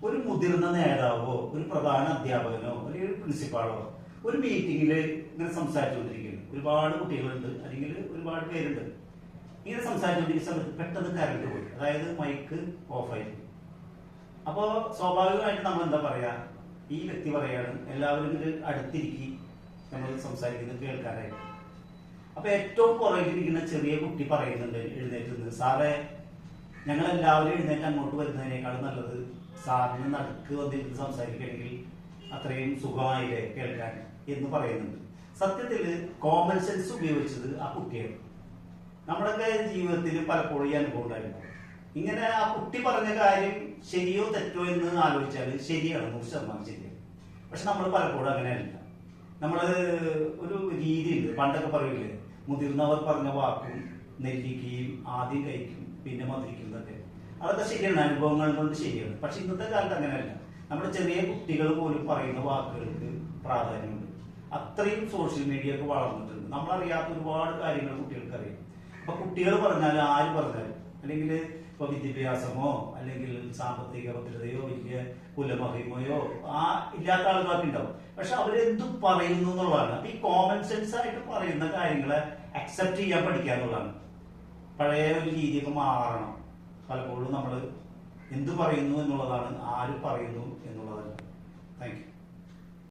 ഒരു മുതിർന്ന നേതാവോ ഒരു പ്രധാന അധ്യാപകനോ അല്ലെങ്കിൽ ഒരു പ്രിൻസിപ്പാളോ ഒരു മീറ്റിംഗിൽ ഇങ്ങനെ സംസാരിച്ചുകൊണ്ടിരിക്കുന്നു. ഒരുപാട് കുട്ടികളുണ്ട്, അല്ലെങ്കിൽ ഒരുപാട് പേരുണ്ട്. ഇങ്ങനെ സംസാരിച്ചുകൊണ്ടിരിക്കുന്ന സമയത്ത് പെട്ടെന്ന് കറണ്ട് പോയി, അതായത് മൈക്ക് ഓഫായി. അപ്പോൾ സ്വാഭാവികമായിട്ട് നമ്മൾ എന്താ പറയാ, ഈ വ്യക്തി പറയാണ് എല്ലാവരും ഇത് അടുത്തിരിക്കി നമ്മൾ സംസാരിക്കുന്നത് കേൾക്കാനായിട്ട്. അപ്പൊ ഏറ്റവും പുറകിലിരിക്കുന്ന ചെറിയ കുട്ടി പറയുന്നുണ്ട് എഴുന്നേറ്റ് നിന്ന്, സാറേ ഞങ്ങൾ എല്ലാവരും എഴുന്നേറ്റ് അങ്ങോട്ട് വരുന്നതിനേക്കാളും നല്ലത് സാറിന് നടുക്ക് വന്നിരുന്ന് സംസാരിക്കുകയാണെങ്കിൽ അത്രയും സുഖമായില്ലേ കേൾക്കാൻ എന്ന് പറയുന്നുണ്ട്. സത്യത്തിൽ കോമൺ സെൻസ് ഉപയോഗിച്ചത് ആ കുട്ടിയാണ്. നമ്മുടെയൊക്കെ ജീവിതത്തിൽ പലപ്പോഴും ഈ അനുഭവം ഉണ്ടായിരുന്നു. ഇങ്ങനെ ആ കുട്ടി പറഞ്ഞ കാര്യം ശരിയോ തെറ്റോ എന്ന് ആലോചിച്ചാൽ ശരിയാണ്, 100% ശരിയാണ്. പക്ഷെ നമ്മൾ പലപ്പോഴും അങ്ങനെയല്ല. നമ്മള് ഒരു രീതിയുണ്ട്, പണ്ടൊക്കെ പറയില്ലേ, മുതിർന്നവർ പറഞ്ഞ വാക്കും നെല്ലിക്കയും ആദ്യം കഴിക്കും പിന്നെ മധുരിക്കുന്നതൊക്കെ. അതൊക്കെ ശരിയാണ്, അനുഭവങ്ങൾ കൊണ്ട് ശരിയാണ്. പക്ഷെ ഇന്നത്തെ കാലത്ത് അങ്ങനെയല്ല. നമ്മുടെ ചെറിയ കുട്ടികൾ പോലും പറയുന്ന വാക്കുകൾക്ക് പ്രാധാന്യമുണ്ട്. അത്രയും സോഷ്യൽ മീഡിയ ഒക്കെ വളർന്നിട്ടുണ്ട്. നമ്മളറിയാത്ത ഒരുപാട് കാര്യങ്ങൾ കുട്ടികൾക്ക് അറിയാം. അപ്പൊ കുട്ടികൾ പറഞ്ഞാലും ആര് പറഞ്ഞാലും, അല്ലെങ്കിൽ ഇപ്പൊ വിദ്യാഭ്യാസമോ അല്ലെങ്കിൽ സാമ്പത്തിക ഭദ്രതയോ വലിയ കുലമഹിമയോ ഇല്ലാത്ത ആളുകളൊക്കെ ഉണ്ടാവും. പക്ഷെ അവരെന്തും പറയുന്നു എന്നുള്ളതാണ്. അപ്പൊ ഈ കോമൺ സെൻസ് ആയിട്ട് പറയുന്ന കാര്യങ്ങളെ അക്സെപ്റ്റ് ചെയ്യാൻ പഠിക്കുക എന്നുള്ളതാണ്. പഴയ ഒരു രീതിയൊക്കെ മാറണം. പലപ്പോഴും നമ്മൾ എന്ത് പറയുന്നു എന്നുള്ളതാണ്, ആര് പറയുന്നു എന്നുള്ളതല്ല. Thank you.